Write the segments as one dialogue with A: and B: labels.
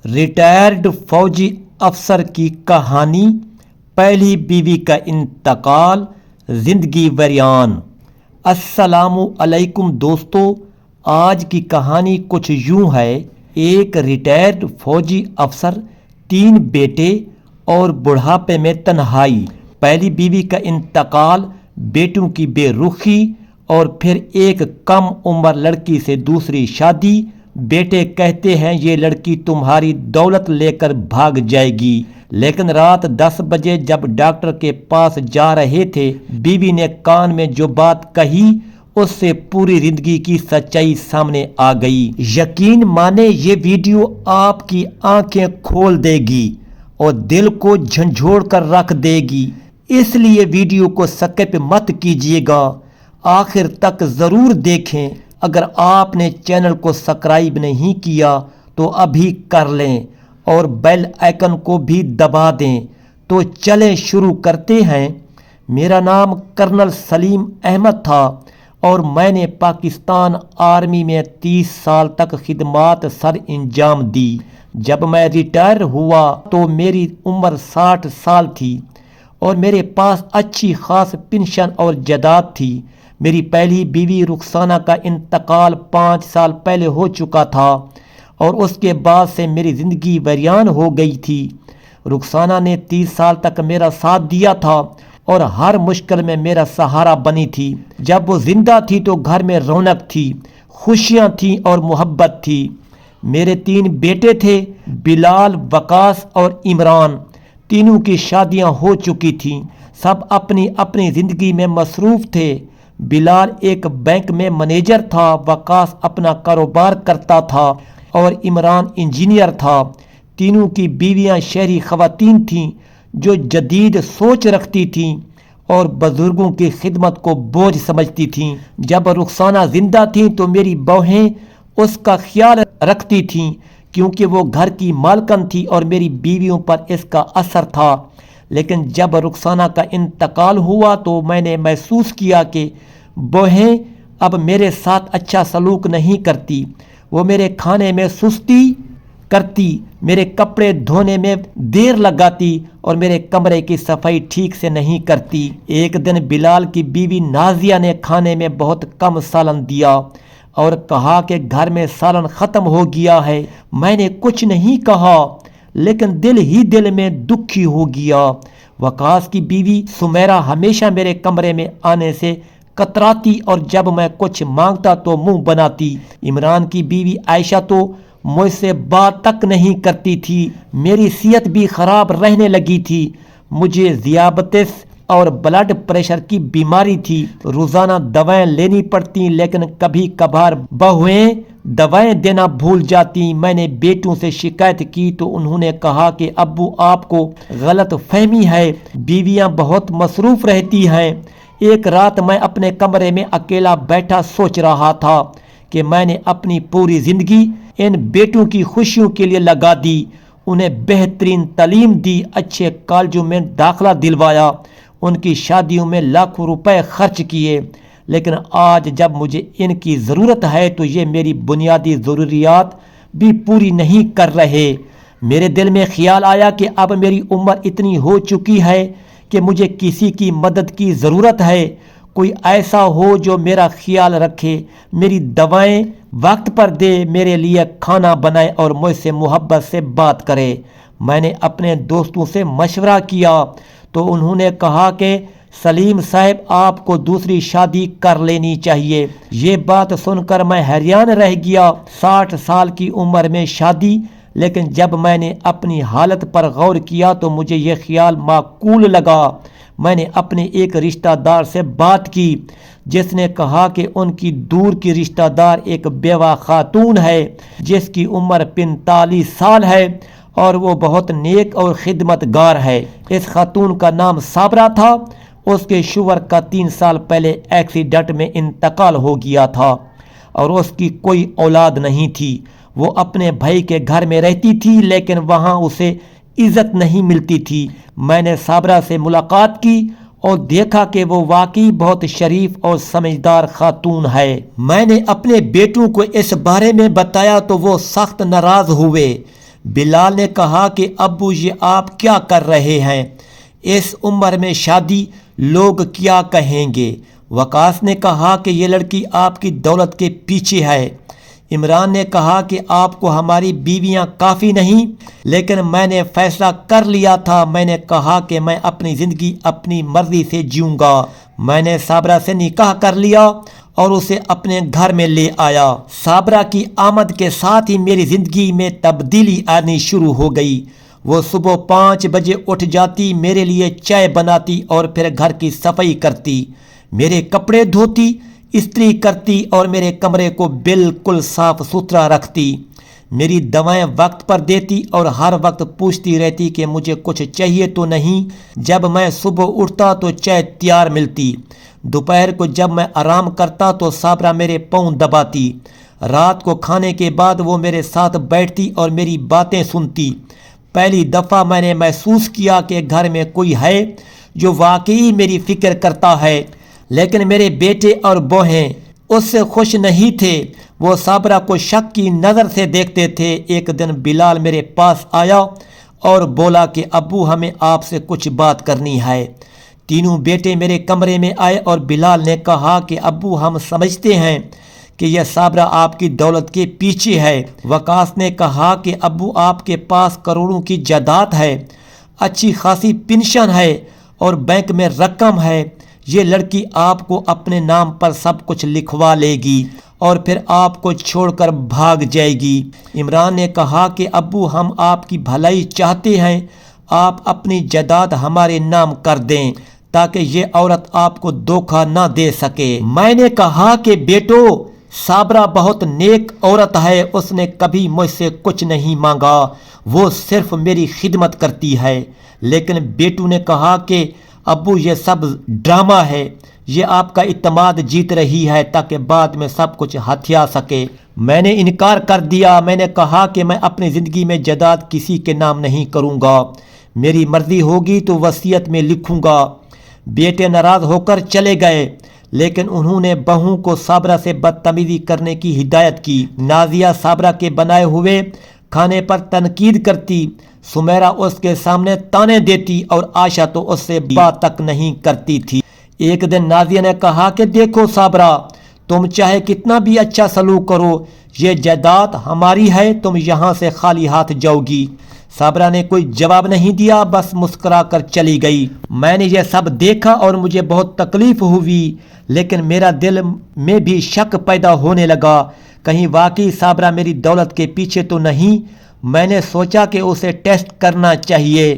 A: Retired فوجی افسر کی کہانی، پہلی بیوی کا انتقال، زندگی ویران۔ السلام علیکم دوستو، آج کی کہانی کچھ یوں ہے۔ ایک ریٹائرڈ فوجی افسر، 3 بیٹے اور بڑھاپے میں تنہائی۔ پہلی بیوی کا انتقال، بیٹوں کی بے رخی اور پھر ایک کم عمر لڑکی سے دوسری شادی۔ بیٹے کہتے ہیں یہ لڑکی تمہاری دولت لے کر بھاگ جائے گی، لیکن رات 10 بجے جب ڈاکٹر کے پاس جا رہے تھے، بیوی نے کان میں جو بات کہی اس سے پوری زندگی کی سچائی سامنے آ گئی۔ یقین مانے یہ ویڈیو آپ کی آنکھیں کھول دے گی اور دل کو جھنجھوڑ کر رکھ دے گی، اس لیے ویڈیو کو سکپ مت کیجیے گا، آخر تک ضرور دیکھیں۔ اگر آپ نے چینل کو سبسکرائب نہیں کیا تو ابھی کر لیں اور بیل آئیکن کو بھی دبا دیں۔ تو چلیں شروع کرتے ہیں۔ میرا نام کرنل سلیم احمد تھا اور میں نے پاکستان آرمی میں 30 سال تک خدمات سر انجام دی۔ جب میں ریٹائر ہوا تو میری عمر 60 سال تھی اور میرے پاس اچھی خاص پنشن اور جائیداد تھی۔ میری پہلی بیوی رخسانہ کا انتقال 5 سال پہلے ہو چکا تھا اور اس کے بعد سے میری زندگی ویران ہو گئی تھی۔ رخسانہ نے 30 سال تک میرا ساتھ دیا تھا اور ہر مشکل میں میرا سہارا بنی تھی۔ جب وہ زندہ تھی تو گھر میں رونق تھی، خوشیاں تھیں اور محبت تھی۔ میرے 3 بیٹے تھے، بلال، وقاص اور عمران۔ تینوں کی شادیاں ہو چکی تھیں، سب اپنی اپنی زندگی میں مصروف تھے۔ بلال ایک بینک میں منیجر تھا، وقاص اپنا کاروبار کرتا تھا اور عمران انجینئر تھا۔ تینوں کی بیویاں شہری خواتین تھیں جو جدید سوچ رکھتی تھیں اور بزرگوں کی خدمت کو بوجھ سمجھتی تھیں۔ جب رخسانہ زندہ تھیں تو میری بہویں اس کا خیال رکھتی تھیں کیونکہ وہ گھر کی مالکن تھی اور میری بیویوں پر اس کا اثر تھا۔ لیکن جب رخسانہ کا انتقال ہوا تو میں نے محسوس کیا کہ بہویں اب میرے ساتھ اچھا سلوک نہیں کرتی۔ وہ میرے کھانے میں سستی کرتی، میرے کپڑے دھونے میں دیر لگاتی اور میرے کمرے کی صفائی ٹھیک سے نہیں کرتی۔ ایک دن بلال کی بیوی نازیہ نے کھانے میں بہت کم سالن دیا اور کہا کہ گھر میں سالن ختم ہو گیا ہے۔ میں نے کچھ نہیں کہا لیکن دل ہی دل میں دکھی ہو گیا۔ وقاص کی بیوی سمیرہ ہمیشہ میرے کمرے میں آنے سے کتراتی اور جب میں کچھ مانگتا تو منہ بناتی۔ عمران کی بیوی عائشہ تو مجھ سے بات تک نہیں کرتی تھی۔ میری صحت بھی خراب رہنے لگی تھی، مجھے ذیابیطس اور بلڈ پریشر کی بیماری تھی۔ روزانہ دوائیں لینی پڑتی لیکن کبھی کبھار بہویں دوائیں دینا بھول جاتی۔ میں نے بیٹوں سے شکایت کی تو انہوں نے کہا کہ ابو آپ کو غلط فہمی ہے، بیویاں بہت مصروف رہتی ہیں۔ ایک رات میں اپنے کمرے میں اکیلا بیٹھا سوچ رہا تھا کہ میں نے اپنی پوری زندگی ان بیٹوں کی خوشیوں کے لیے لگا دی، انہیں بہترین تعلیم دی، اچھے کالجوں میں داخلہ دلوایا، ان کی شادیوں میں لاکھوں روپے خرچ کیے، لیکن آج جب مجھے ان کی ضرورت ہے تو یہ میری بنیادی ضروریات بھی پوری نہیں کر رہے۔ میرے دل میں خیال آیا کہ اب میری عمر اتنی ہو چکی ہے کہ مجھے کسی کی مدد کی ضرورت ہے، کوئی ایسا ہو جو میرا خیال رکھے، میری دوائیں وقت پر دے، میرے لیے کھانا بنائے اور مجھ سے محبت سے بات کرے۔ میں نے اپنے دوستوں سے مشورہ کیا تو انہوں نے کہا کہ سلیم صاحب آپ کو دوسری شادی کر لینی چاہیے۔ یہ بات سن کر میں حیران رہ گیا۔ 60 سال کی عمر میں شادی، لیکن جب میں نے اپنی حالت پر غور کیا تو مجھے یہ خیال معقول لگا۔ میں نے اپنے ایک رشتہ دار سے بات کی جس نے کہا کہ ان کی دور کی رشتہ دار ایک بیوہ خاتون ہے جس کی عمر 45 سال ہے اور وہ بہت نیک اور خدمت گار ہے۔ اس خاتون کا نام صابرہ تھا۔ اس کے شوہر کا 3 سال پہلے ایکسیڈنٹ میں انتقال ہو گیا تھا اور اس کی کوئی اولاد نہیں تھی۔ وہ اپنے بھائی کے گھر میں رہتی تھی لیکن وہاں اسے عزت نہیں ملتی تھی۔ میں نے صابرہ سے ملاقات کی اور دیکھا کہ وہ واقعی بہت شریف اور سمجھدار خاتون ہے۔ میں نے اپنے بیٹوں کو اس بارے میں بتایا تو وہ سخت ناراض ہوئے۔ بلال نے کہا کہ ابو یہ آپ کیا کر رہے ہیں؟ اس عمر میں شادی، لوگ کیا کہیں گے؟ وقاص نے کہا کہ یہ لڑکی آپ کی دولت کے پیچھے ہے۔ عمران نے کہا کہ آپ کو ہماری بیویاں کافی نہیں، لیکن میں نے فیصلہ کر لیا تھا۔ میں نے کہا کہ میں اپنی زندگی اپنی مرضی سے جیوں گا۔ میں نے صابرہ سے نکاح کر لیا اور اسے اپنے گھر میں لے آیا۔ صابرہ کی آمد کے ساتھ ہی میری زندگی میں تبدیلی آنی شروع ہو گئی۔ وہ صبح 5 بجے اٹھ جاتی، میرے لیے چائے بناتی اور پھر گھر کی صفائی کرتی، میرے کپڑے دھوتی، استری کرتی اور میرے کمرے کو بالکل صاف ستھرا رکھتی۔ میری دوائیں وقت پر دیتی اور ہر وقت پوچھتی رہتی کہ مجھے کچھ چاہیے تو نہیں۔ جب میں صبح اٹھتا تو چائے تیار ملتی۔ دوپہر کو جب میں آرام کرتا تو صابرہ میرے پاؤں دباتی۔ رات کو کھانے کے بعد وہ میرے ساتھ بیٹھتی اور میری باتیں سنتی۔ پہلی دفعہ میں نے محسوس کیا کہ گھر میں کوئی ہے جو واقعی میری فکر کرتا ہے، لیکن میرے بیٹے اور بہنیں اس سے خوش نہیں تھے۔ وہ صابرہ کو شک کی نظر سے دیکھتے تھے۔ ایک دن بلال میرے پاس آیا اور بولا کہ ابو ہمیں آپ سے کچھ بات کرنی ہے۔ تینوں بیٹے میرے کمرے میں آئے اور بلال نے کہا کہ ابو ہم سمجھتے ہیں کہ یہ صابرہ آپ کی دولت کے پیچھے ہے۔ وقاص نے کہا کہ ابو آپ کے پاس کروڑوں کی جائیداد ہے، اچھی خاصی پنشن ہے اور بینک میں رقم ہے۔ یہ لڑکی آپ کو اپنے نام پر سب کچھ لکھوا لے گی اور پھر آپ کو چھوڑ کر بھاگ جائے گی۔ عمران نے کہا کہ ابو ہم آپ کی بھلائی چاہتے ہیں، آپ اپنی جائیداد ہمارے نام کر دیں تاکہ یہ عورت آپ کو دھوکہ نہ دے سکے۔ میں نے کہا کہ بیٹو، صابرہ بہت نیک عورت ہے، اس نے کبھی مجھ سے کچھ نہیں مانگا، وہ صرف میری خدمت کرتی ہے۔ لیکن بیٹو نے کہا کہ ابو یہ سب ڈرامہ ہے، یہ آپ کا اعتماد جیت رہی ہے تاکہ بعد میں سب کچھ ہتھیا سکے۔ میں نے انکار کر دیا۔ میں نے کہا کہ میں اپنی زندگی میں جائیداد کسی کے نام نہیں کروں گا، میری مرضی ہوگی تو وصیت میں لکھوں گا۔ بیٹے ناراض ہو کر چلے گئے، لیکن انہوں نے بہو کو صابرہ سے بدتمیزی کرنے کی ہدایت کی۔ نازیہ صابرہ کے بنائے ہوئے کھانے پر تنقید کرتی، سمیرہ اس کے سامنے تانے دیتی اور عائشہ تو اس سے بات تک نہیں کرتی تھی۔ ایک دن نازیہ نے کہا کہ دیکھو صابرہ، تم چاہے کتنا بھی اچھا سلوک کرو، یہ جائیداد ہماری ہے، تم یہاں سے خالی ہاتھ جاؤ گی۔ صابرہ نے کوئی جواب نہیں دیا، بس مسکرا کر چلی گئی۔ میں نے یہ سب دیکھا اور مجھے بہت تکلیف ہوئی، لیکن میرا دل میں بھی شک پیدا ہونے لگا، کہیں واقعی صابرہ میری دولت کے پیچھے تو نہیں۔ میں نے سوچا کہ اسے ٹیسٹ کرنا چاہیے۔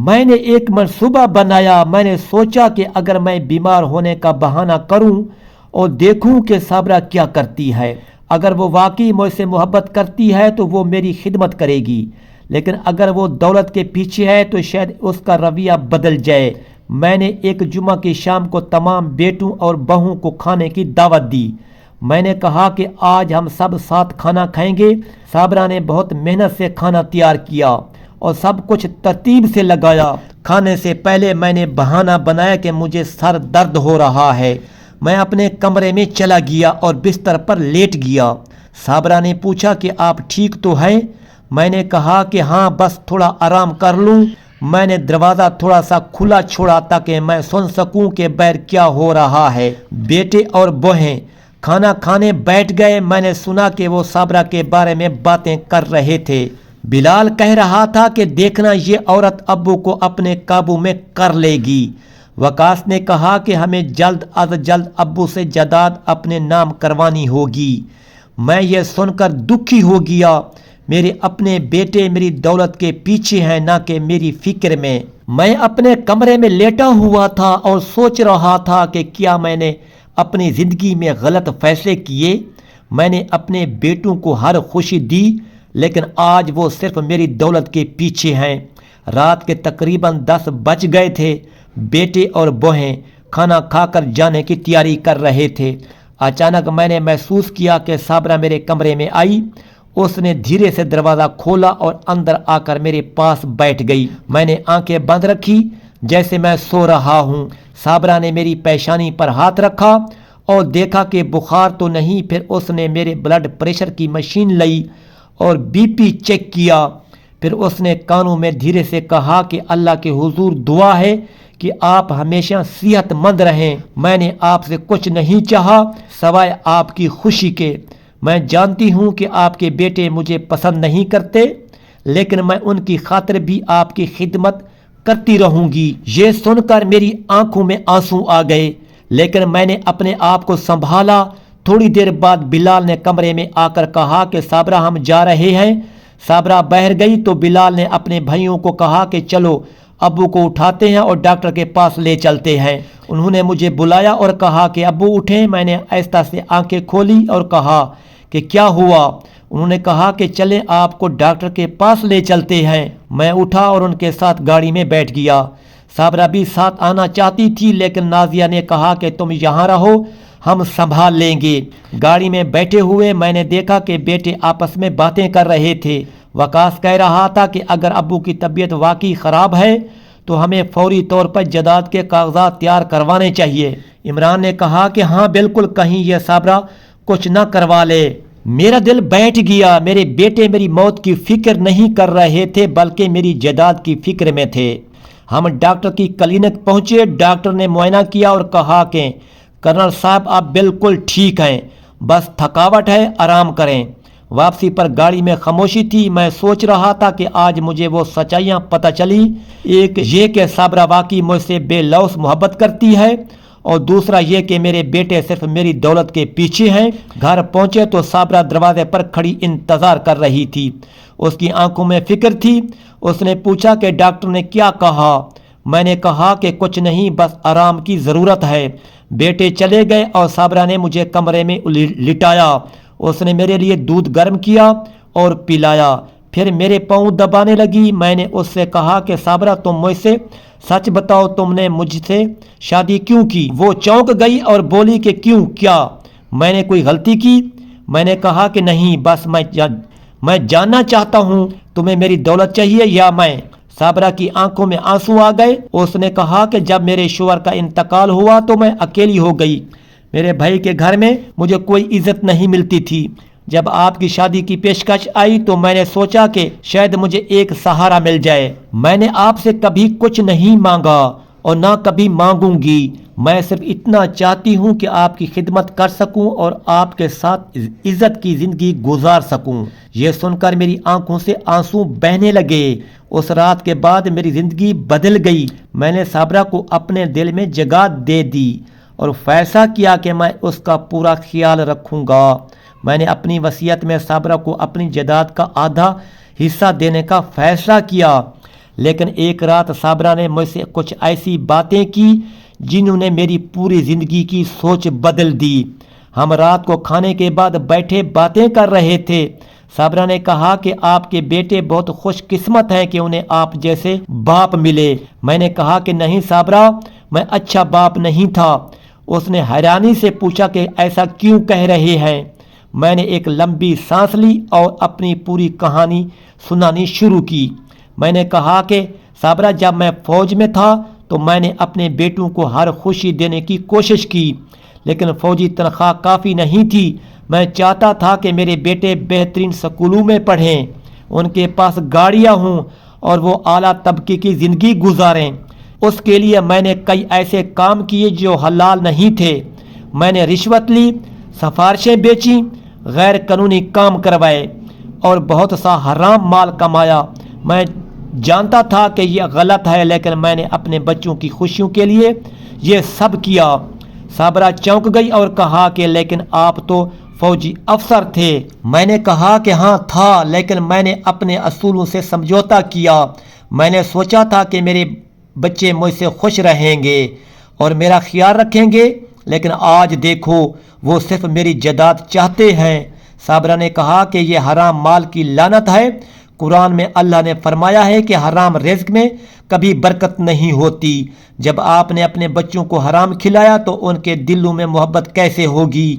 A: میں نے ایک منصوبہ بنایا۔ میں نے سوچا کہ اگر میں بیمار ہونے کا بہانہ کروں اور دیکھوں کہ صابرہ کیا کرتی ہے، اگر وہ واقعی مجھ سے محبت کرتی ہے تو وہ میری خدمت کرے گی، لیکن اگر وہ دولت کے پیچھے ہے تو شاید اس کا رویہ بدل جائے۔ میں نے ایک جمعہ کی شام کو تمام بیٹوں اور بہوؤں کو کھانے کی دعوت دی۔ میں نے کہا کہ آج ہم سب ساتھ کھانا کھائیں گے۔ صابرہ نے بہت محنت سے کھانا تیار کیا اور سب کچھ ترتیب سے لگایا۔ کھانے سے پہلے میں نے بہانہ بنایا کہ مجھے سر درد ہو رہا ہے۔ میں اپنے کمرے میں چلا گیا اور بستر پر لیٹ گیا۔ صابرہ نے پوچھا کہ آپ ٹھیک تو ہیں؟ میں نے کہا کہ ہاں، بس تھوڑا آرام کر لوں۔ میں نے دروازہ تھوڑا سا کھلا چھوڑا تاکہ میں سن سکوں کہ باہر کیا ہو رہا ہے۔ بیٹے اور بہنیں کھانا کھانے بیٹھ گئے۔ میں نے سنا کہ وہ صابرہ کے بارے میں باتیں کر رہے تھے۔ بلال کہہ رہا تھا کہ دیکھنا، یہ عورت ابو کو اپنے قابو میں کر لے گی۔ وقاص نے کہا کہ ہمیں جلد از جلد ابو سے جائیداد اپنے نام کروانی ہوگی۔ میں یہ سن کر دکھی ہو گیا۔ میرے اپنے بیٹے میری دولت کے پیچھے ہیں، نہ کہ میری فکر میں۔ میں اپنے کمرے میں لیٹا ہوا تھا اور سوچ رہا تھا کہ کیا میں نے اپنی زندگی میں غلط فیصلے کیے۔ میں نے اپنے بیٹوں کو ہر خوشی دی، لیکن آج وہ صرف میری دولت کے پیچھے ہیں۔ رات کے تقریباً 10 بج گئے تھے۔ بیٹے اور بہنیں کھانا کھا کر جانے کی تیاری کر رہے تھے۔ اچانک میں نے محسوس کیا کہ صابرہ میرے کمرے میں آئی۔ اس نے دھیرے سے دروازہ کھولا اور اندر آ کر میرے پاس بیٹھ گئی۔ میں نے آنکھیں بند رکھی جیسے میں سو رہا ہوں۔ صابرہ نے میری پیشانی پر ہاتھ رکھا اور دیکھا کہ بخار تو نہیں۔ پھر اس نے میرے بلڈ پریشر کی مشین لی اور بی پی چیک کیا۔ پھر اس نے کانوں میں دھیرے سے کہا کہ اللہ کے حضور دعا ہے کہ آپ ہمیشہ صحت مند رہیں۔ میں نے آپ سے کچھ نہیں چاہا سوائے آپ کی خوشی کے۔ میں جانتی ہوں کہ آپ کے بیٹے مجھے پسند نہیں کرتے، لیکن میں ان کی خاطر بھی آپ کی خدمت کرتی رہوں گی۔ یہ سن کر میری آنکھوں میں آنسو آ گئے، لیکن میں نے اپنے آپ کو سنبھالا۔ تھوڑی دیر بعد بلال نے کمرے میں آ کر کہا کہ صابرہ ہم جا رہے ہیں۔ صابرہ باہر گئی تو بلال نے اپنے بھائیوں کو کہا کہ چلو ابو کو اٹھاتے ہیں اور ڈاکٹر کے پاس لے چلتے ہیں۔ انہوں نے مجھے بلایا اور کہا کہ ابو اٹھیں۔ میں نے آہستہ سے آنکھیں کھولی اور کہا کہ کیا ہوا؟ انہوں نے کہا کہ چلیں آپ کو ڈاکٹر کے پاس لے چلتے ہیں۔ میں اٹھا اور ان کے ساتھ گاڑی میں بیٹھ گیا۔ صابرہ بھی ساتھ آنا چاہتی تھی، لیکن نازیہ نے کہا کہ تم یہاں رہو، ہم سنبھال لیں گے۔ گاڑی میں بیٹھے ہوئے میں نے دیکھا کہ بیٹے آپس میں باتیں کر رہے تھے۔ وقاص کہہ رہا تھا کہ اگر ابو کی طبیعت واقعی خراب ہے تو ہمیں فوری طور پر جائیداد کے کاغذات تیار کروانے چاہیے۔ عمران نے کہا کہ ہاں بالکل، کہیں یہ صابرہ کچھ نہ کروا لے۔ میرا دل بیٹھ گیا۔ میرے بیٹے میری موت کی فکر نہیں کر رہے تھے بلکہ میری جائیداد کی فکر میں تھے۔ ہم ڈاکٹر کی کلینک پہنچے۔ ڈاکٹر نے معائنہ کیا اور کہا کہ کرنل صاحب آپ بالکل ٹھیک ہیں، بس تھکاوٹ ہے، آرام کریں۔ واپسی پر گاڑی میں خاموشی تھی۔ میں سوچ رہا تھا کہ آج مجھے وہ سچائیاں پتہ چلی، ایک یہ کہ صابرہ واقعی مجھ سے بے لوث محبت کرتی ہے، اور دوسرا یہ کہ میرے بیٹے صرف میری دولت کے پیچھے ہیں۔ گھر پہنچے تو صابرہ دروازے پر کھڑی انتظار کر رہی تھی۔ اس کی آنکھوں میں فکر تھی۔ اس نے پوچھا کہ ڈاکٹر نے کیا کہا؟ میں نے کہا کہ کچھ نہیں، بس آرام کی ضرورت ہے۔ بیٹے چلے گئے اور صابرہ نے مجھے کمرے میں لٹایا۔ اس نے میرے لیے دودھ گرم کیا اور پلایا، پھر میرے پاؤں دبانے لگی۔ میں نے اس سے کہا کہ صابرہ تم مجھ سے سچ بتاؤ، تم نے مجھ سے شادی کیوں کی؟ وہ چونک گئی اور بولی کہ کیوں، کیا میں نے کوئی غلطی کی؟ میں نے کہا کہ نہیں، بس میں جاننا چاہتا ہوں تمہیں میری دولت چاہیے یا میں؟ صابرہ کی آنکھوں میں آنسو آ گئے۔ اس نے کہا کہ جب میرے شوہر کا انتقال ہوا تو میں اکیلی ہو گئی۔ میرے بھائی کے گھر میں مجھے کوئی عزت نہیں ملتی تھی۔ جب آپ کی شادی کی پیشکش آئی تو میں نے سوچا کہ شاید مجھے ایک سہارا مل جائے۔ میں نے آپ سے کبھی کچھ نہیں مانگا اور نہ کبھی مانگوں گی۔ میں صرف اتنا چاہتی ہوں کہ آپ کی خدمت کر سکوں اور آپ کے ساتھ عزت کی زندگی گزار سکوں۔ یہ سن کر میری آنکھوں سے آنسو بہنے لگے۔ اس رات کے بعد میری زندگی بدل گئی۔ میں نے صابرہ کو اپنے دل میں جگہ دے دی اور فیصلہ کیا کہ میں اس کا پورا خیال رکھوں گا۔ میں نے اپنی وصیت میں صابرہ کو اپنی جائیداد کا آدھا حصہ دینے کا فیصلہ کیا، لیکن ایک رات صابرہ نے مجھ سے کچھ ایسی باتیں کی جنہوں نے میری پوری زندگی کی سوچ بدل دی۔ ہم رات کو کھانے کے بعد بیٹھے باتیں کر رہے تھے۔ صابرہ نے کہا کہ آپ کے بیٹے بہت خوش قسمت ہیں کہ انہیں آپ جیسے باپ ملے۔ میں نے کہا کہ نہیں صابرہ، میں اچھا باپ نہیں تھا۔ اس نے حیرانی سے پوچھا کہ ایسا کیوں کہہ رہے ہیں؟ میں نے ایک لمبی سانس لی اور اپنی پوری کہانی سنانی شروع کی۔ میں نے کہا کہ صابرہ، جب میں فوج میں تھا تو میں نے اپنے بیٹوں کو ہر خوشی دینے کی کوشش کی، لیکن فوجی تنخواہ کافی نہیں تھی۔ میں چاہتا تھا کہ میرے بیٹے بہترین سکولوں میں پڑھیں، ان کے پاس گاڑیاں ہوں اور وہ اعلیٰ طبقے کی زندگی گزاریں۔ اس کے لیے میں نے کئی ایسے کام کیے جو حلال نہیں تھے۔ میں نے رشوت لی، سفارشیں بیچیں، غیر قانونی کام کروائے اور بہت سا حرام مال کمایا۔ میں جانتا تھا کہ یہ غلط ہے، لیکن میں نے اپنے بچوں کی خوشیوں کے لیے یہ سب کیا۔ صابرہ چونک گئی اور کہا کہ لیکن آپ تو فوجی افسر تھے۔ میں نے کہا کہ ہاں تھا، لیکن میں نے اپنے اصولوں سے سمجھوتا کیا۔ میں نے سوچا تھا کہ میرے بچے مجھ سے خوش رہیں گے اور میرا خیال رکھیں گے، لیکن آج دیکھو وہ صرف میری جائیداد چاہتے ہیں۔ صابرہ نے کہا کہ یہ حرام مال کی لعنت ہے۔ قرآن میں اللہ نے فرمایا ہے کہ حرام رزق میں کبھی برکت نہیں ہوتی۔ جب آپ نے اپنے بچوں کو حرام کھلایا تو ان کے دلوں میں محبت کیسے ہوگی؟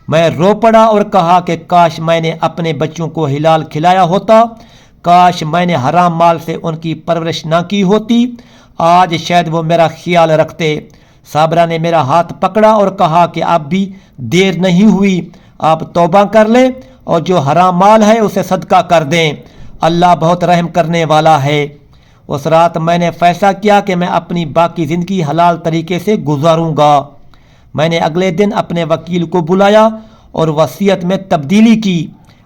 A: میں رو پڑا اور کہا کہ کاش میں نے اپنے بچوں کو حلال کھلایا ہوتا، کاش میں نے حرام مال سے ان کی پرورش نہ کی ہوتی، آج شاید وہ میرا خیال رکھتے۔ صابرہ نے میرا ہاتھ پکڑا اور کہا کہ اب بھی دیر نہیں ہوئی، آپ توبہ کر لیں اور جو حرام مال ہے اسے صدقہ کر دیں۔ اللہ بہت رحم کرنے والا ہے۔ اس رات میں نے فیصلہ کیا کہ میں اپنی باقی زندگی حلال طریقے سے گزاروں گا۔ میں نے اگلے دن اپنے وکیل کو بلایا اور وصیت میں تبدیلی کی۔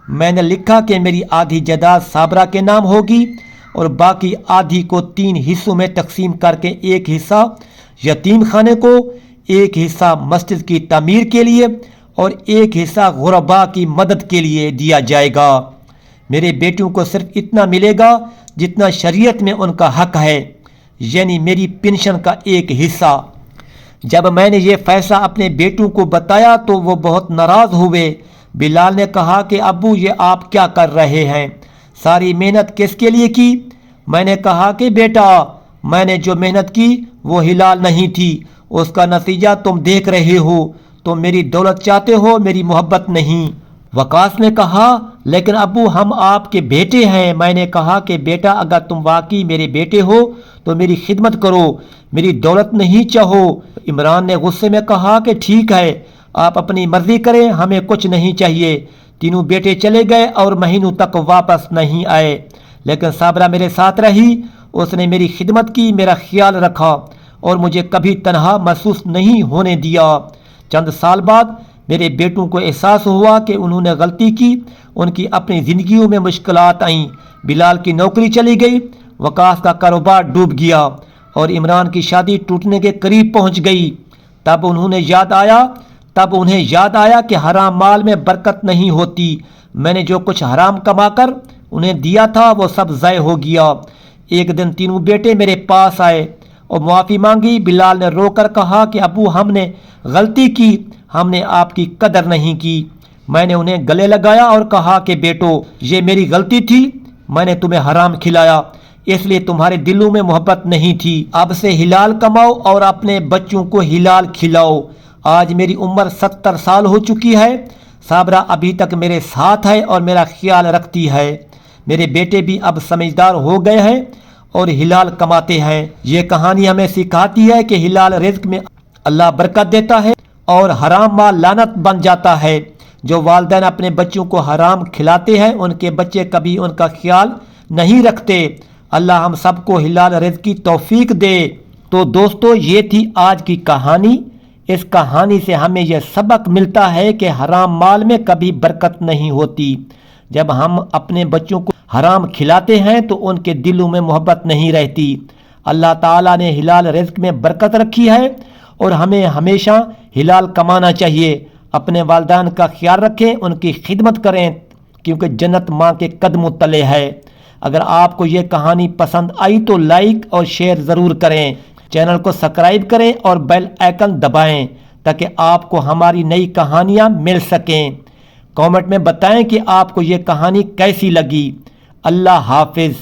A: میں نے لکھا کہ میری آدھی جائیداد صابرہ کے نام ہوگی اور باقی آدھی کو 3 حصوں میں تقسیم کر کے ایک حصہ یتیم خانے کو، ایک حصہ مسجد کی تعمیر کے لیے اور ایک حصہ غرباء کی مدد کے لیے دیا جائے گا۔ میرے بیٹوں کو صرف اتنا ملے گا جتنا شریعت میں ان کا حق ہے، یعنی میری پنشن کا ایک حصہ۔ جب میں نے یہ فیصلہ اپنے بیٹوں کو بتایا تو وہ بہت ناراض ہوئے۔ بلال نے کہا کہ ابو یہ آپ کیا کر رہے ہیں؟ ساری محنت کس کے لیے کی؟ میں نے کہا کہ بیٹا میں نے جو محنت کی وہ حلال نہیں تھی، اس کا نتیجہ تم دیکھ رہے ہو۔ تم میری دولت چاہتے ہو، میری محبت نہیں۔ وقاص نے کہا لیکن ابو ہم آپ کے بیٹے ہیں۔ میں نے کہا کہ بیٹا اگر تم واقعی میرے بیٹے ہو تو میری خدمت کرو، میری دولت نہیں چاہو۔ عمران نے غصے میں کہا کہ ٹھیک ہے، آپ اپنی مرضی کریں، ہمیں کچھ نہیں چاہیے۔ تینوں بیٹے چلے گئے اور مہینوں تک واپس نہیں آئے، لیکن صابرہ میرے ساتھ رہی۔ اس نے میری خدمت کی، میرا خیال رکھا اور مجھے کبھی تنہا محسوس نہیں ہونے دیا۔ چند سال بعد میرے بیٹوں کو احساس ہوا کہ انہوں نے غلطی کی، ان کی اپنی زندگیوں میں مشکلات آئیں۔ بلال کی نوکری چلی گئی، وقاص کا کاروبار ڈوب گیا اور عمران کی شادی ٹوٹنے کے قریب پہنچ گئی۔ تب انہیں یاد آیا کہ حرام مال میں برکت نہیں ہوتی۔ میں نے جو کچھ حرام کما کر انہیں دیا تھا وہ سب ضائع ہو گیا۔ ایک دن تینوں بیٹے میرے پاس آئے اور معافی مانگی۔ بلال نے رو کر کہا کہ ابو ہم نے غلطی کی، ہم نے آپ کی قدر نہیں کی۔ میں نے انہیں گلے لگایا اور کہا کہ بیٹو یہ میری غلطی تھی، میں نے تمہیں حرام کھلایا، اس لیے تمہارے دلوں میں محبت نہیں تھی۔ اب سے حلال کماؤ اور اپنے بچوں کو حلال کھلاؤ۔ آج میری عمر 70 سال ہو چکی ہے، صابرہ ابھی تک میرے ساتھ ہے اور میرا خیال رکھتی ہے۔ میرے بیٹے بھی اب سمجھدار ہو گئے ہیں اور حلال کماتے ہیں۔ یہ کہانی ہمیں سکھاتی ہے کہ حلال رزق میں اللہ برکت دیتا ہے اور حرام مال لعنت بن جاتا ہے۔ جو والدین اپنے بچوں کو حرام کھلاتے ہیں ان کے بچے کبھی ان کا خیال نہیں رکھتے۔ اللہ ہم سب کو حلال رزق کی توفیق دے۔ تو دوستو یہ تھی آج کی کہانی۔ اس کہانی سے ہمیں یہ سبق ملتا ہے کہ حرام مال میں کبھی برکت نہیں ہوتی۔ جب ہم اپنے بچوں کو حرام کھلاتے ہیں تو ان کے دلوں میں محبت نہیں رہتی۔ اللہ تعالیٰ نے حلال رزق میں برکت رکھی ہے اور ہمیں ہمیشہ حلال کمانا چاہیے۔ اپنے والدین کا خیال رکھیں، ان کی خدمت کریں کیونکہ جنت ماں کے قدموں تلے ہے۔ اگر آپ کو یہ کہانی پسند آئی تو لائک اور شیئر ضرور کریں، چینل کو سبسکرائب کریں اور بیل آئیکن دبائیں تاکہ آپ کو ہماری نئی کہانیاں مل سکیں۔ کامنٹ میں بتائیں کہ آپ کو یہ کہانی کیسی لگی۔ اللہ حافظ۔